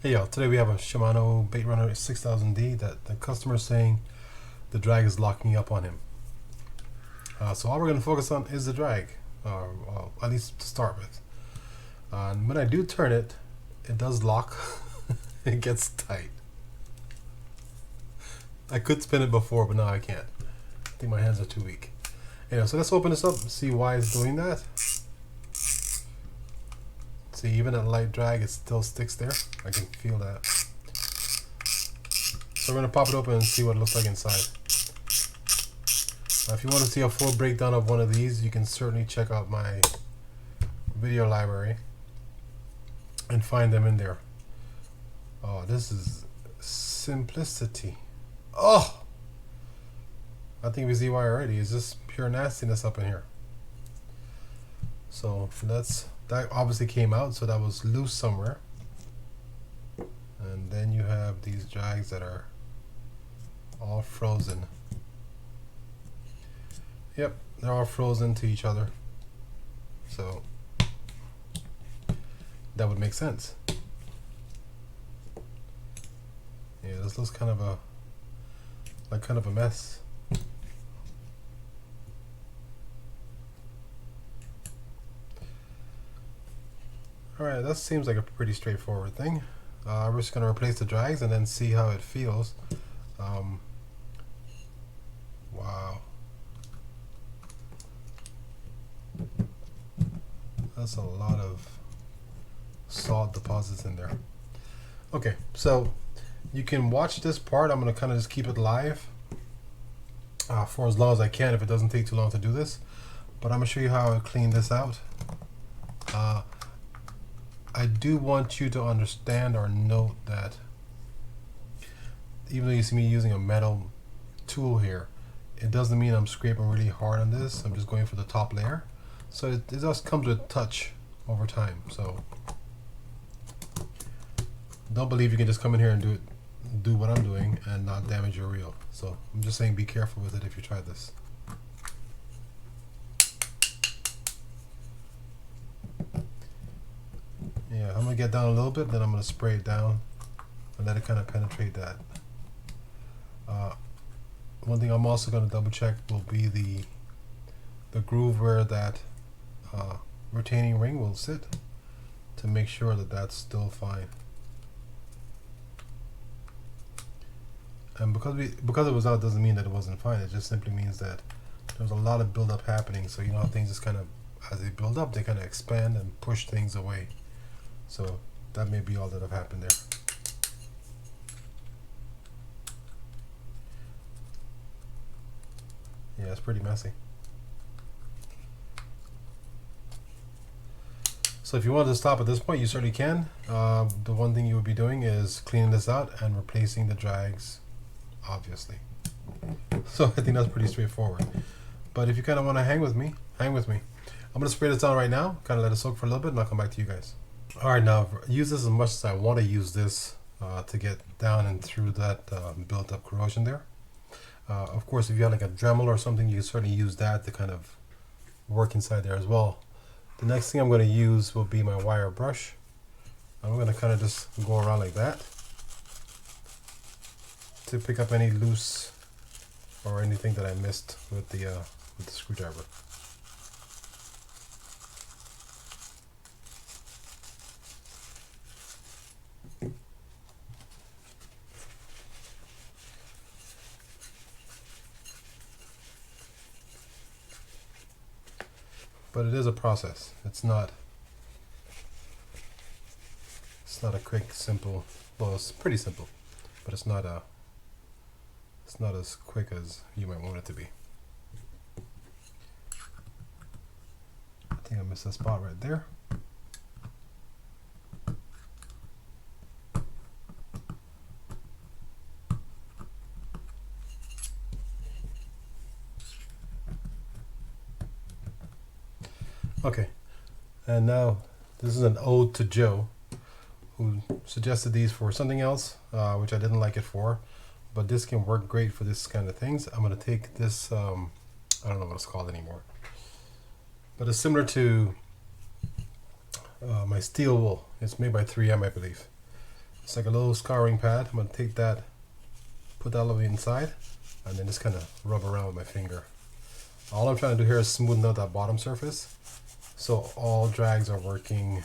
Hey y'all, today we have a Shimano Bait Runner 6000D that the customer is saying the drag is locking up on him. So all we're going to focus on is the drag, well, at least to start with. And when I do turn it, it does lock. It gets tight. I could spin it before, but now I can't. I think my hands are too weak. Anyway, so let's open this up and see why it's doing that. See, even at light drag, it still sticks there. I can feel that. So we're going to pop it open and see what it looks like inside. Now, if you want to see a full breakdown of one of these, you can certainly check out my video library and find them in there. Oh, this is simplicity. Oh! I think we see why already. It's just pure nastiness up in here. So that obviously came out, so that was loose somewhere. And then you have these drags that are all frozen. Yep, they're all frozen to each other. So that would make sense. Yeah, this looks kind of a mess. Alright, that seems like a pretty straightforward thing. We're just going to replace the drags and then see how it feels. Wow. That's a lot of salt deposits in there. Okay, so you can watch this part. I'm going to kind of just keep it live for as long as I can if it doesn't take too long to do this. But I'm going to show you how I clean this out. I do want you to understand or note that even though you see me using a metal tool here, it doesn't mean I'm scraping really hard on this. I'm just going for the top layer. So it does come to a touch over time. So don't believe you can just come in here and do what I'm doing and not damage your reel. So I'm just saying be careful with it if you try this. Yeah, I'm gonna get down a little bit, then I'm gonna spray it down and let it kind of penetrate that. One thing I'm also gonna double check will be the groove where that retaining ring will sit to make sure that that's still fine. And because it was out doesn't mean that it wasn't fine. It just simply means that there's a lot of buildup happening. So you know how things just kind of, as they build up, they kind of expand and push things away. So that may be all that have happened there. Yeah, it's pretty messy. So if you wanted to stop at this point, you certainly can. The one thing you would be doing is cleaning this out and replacing the drags, obviously. So I think that's pretty straightforward. But if you kind of want to hang with me, hang with me. I'm going to spray this down right now, kind of let it soak for a little bit, and I'll come back to you guys. Alright, now use this as much as I want to use this to get down and through that built up corrosion there. Of course, if you have like a Dremel or something, you can certainly use that to kind of work inside there as well. The next thing I'm going to use will be my wire brush. I'm going to kind of just go around like that to pick up any loose or anything that I missed with the screwdriver. But it is a process. It's not a quick, simple. Well, it's pretty simple, but it's not as quick as you might want it to be. I think I missed a spot right there. Okay, and now this is an ode to Joe, who suggested these for something else, which I didn't like it for, but this can work great for this kind of things. I'm going to take this, I don't know what it's called anymore, but it's similar to my steel wool. It's made by 3M, I believe. It's like a little scouring pad. I'm gonna take that, put that all the way inside, and then just kind of rub around with my finger. All I'm trying to do here is smoothen out that bottom surface, so all drags are working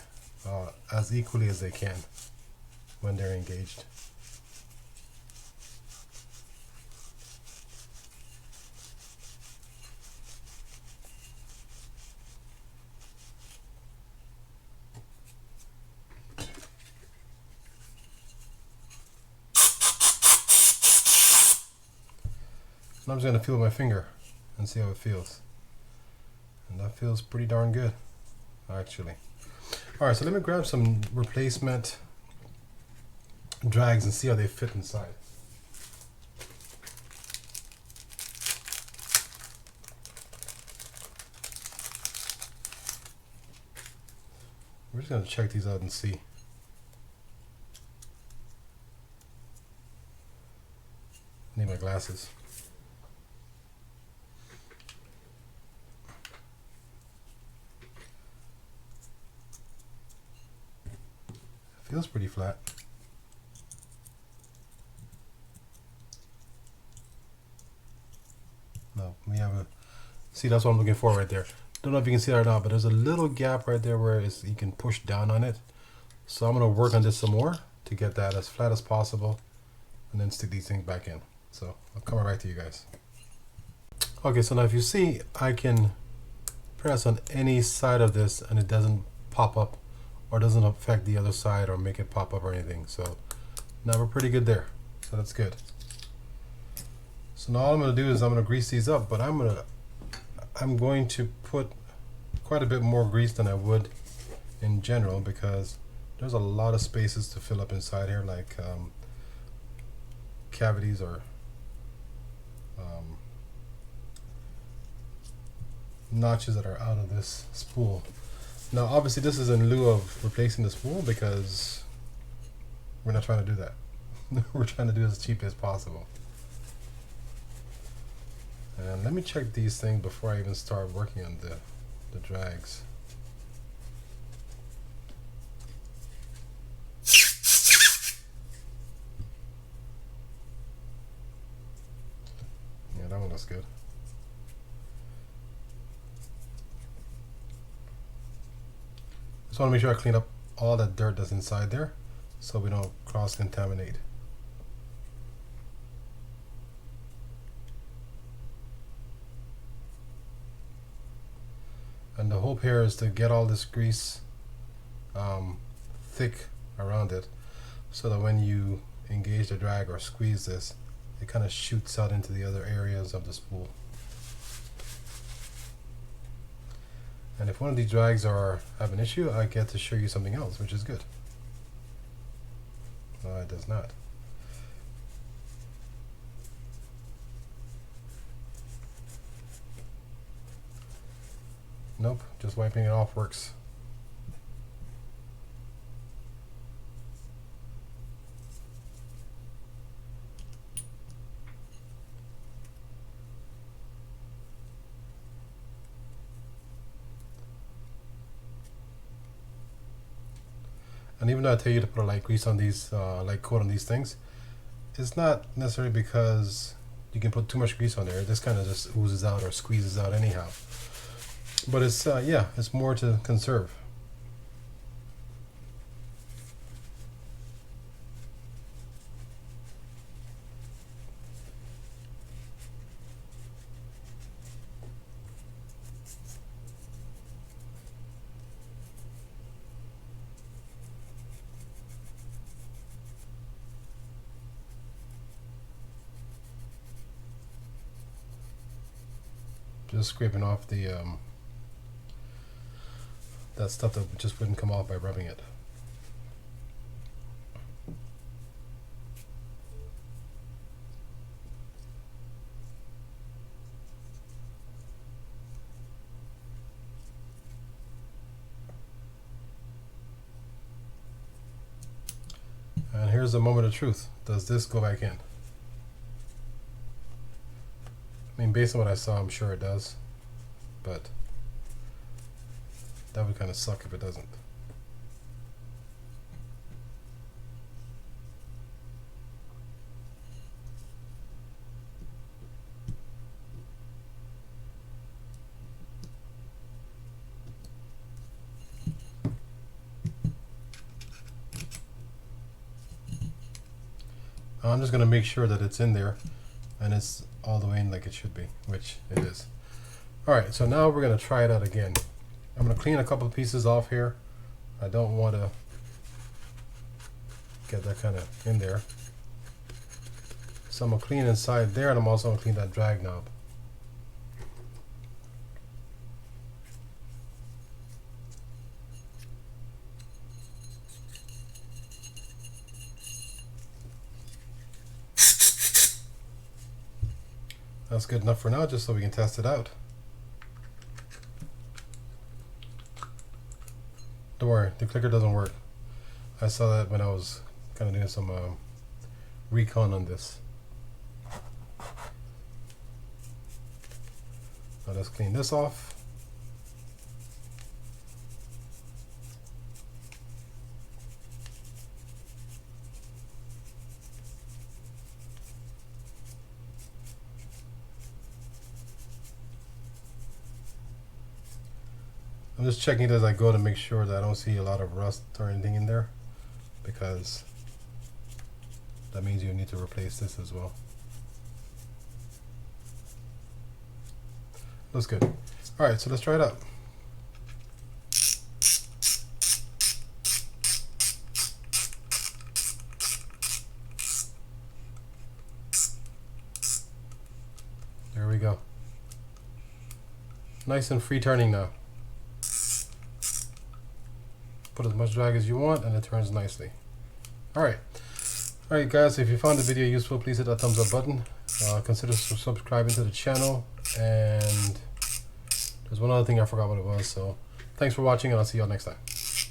as equally as they can when they're engaged. And I'm just going to feel my finger and see how it feels. And that feels pretty darn good, actually. Alright, so let me grab some replacement drags and see how they fit inside. We're just going to check these out and see. I need my glasses. Feels pretty flat. No, we have a, see, that's what I'm looking for right there. Don't know if you can see that or not, but there's a little gap right there where you can push down on it. So I'm gonna work on this some more to get that as flat as possible and then stick these things back in. So I'll come right back to you guys. Okay, so now if you see, I can press on any side of this and it doesn't pop up or doesn't affect the other side or make it pop up or anything. So now we're pretty good there. So that's good. So now all I'm going to do is I'm going to grease these up, but I'm going to put quite a bit more grease than I would in general because there's a lot of spaces to fill up inside here, like cavities or notches that are out of this spool. Now obviously this is in lieu of replacing the spool because we're not trying to do that. We're trying to do it as cheap as possible. And let me check these things before I even start working on the drags. Yeah, that one looks good. Just want to make sure I clean up all that dirt that's inside there so we don't cross-contaminate. And the hope here is to get all this grease thick around it so that when you engage the drag or squeeze this, it kind of shoots out into the other areas of the spool. And if one of these drags have an issue, I get to show you something else, which is good. No, it does not. Nope, just wiping it off works. And even though I tell you to put a light grease on these, light coat on these things, it's not necessarily because you can put too much grease on there. It just kind of just oozes out or squeezes out anyhow. But it's yeah, it's more to conserve. Just scraping off the that stuff that just wouldn't come off by rubbing it. And here's the moment of truth. Does this go back in? I mean, based on what I saw, I'm sure it does, but that would kind of suck if it doesn't. I'm just going to make sure that it's in there and it's all the way in like it should be, which it is. Alright, so now we're going to try it out again. I'm going to clean a couple of pieces off here. I don't want to get that kind of in there. So I'm going to clean inside there, and I'm also going to clean that drag knob. That's good enough for now, just so we can test it out. Don't worry, the clicker doesn't work. I saw that when I was kind of doing some recon on this. Now let's clean this off. I'm just checking it as I go to make sure that I don't see a lot of rust or anything in there, because that means you need to replace this as well. Looks good. Alright, so let's try it out. There we go. Nice and free turning now. Put as much drag as you want and it turns nicely. Alright guys, if you found the video useful, please hit that thumbs up button. Consider subscribing to the channel, and there's one other thing I forgot what it was, so thanks for watching and I'll see y'all next time.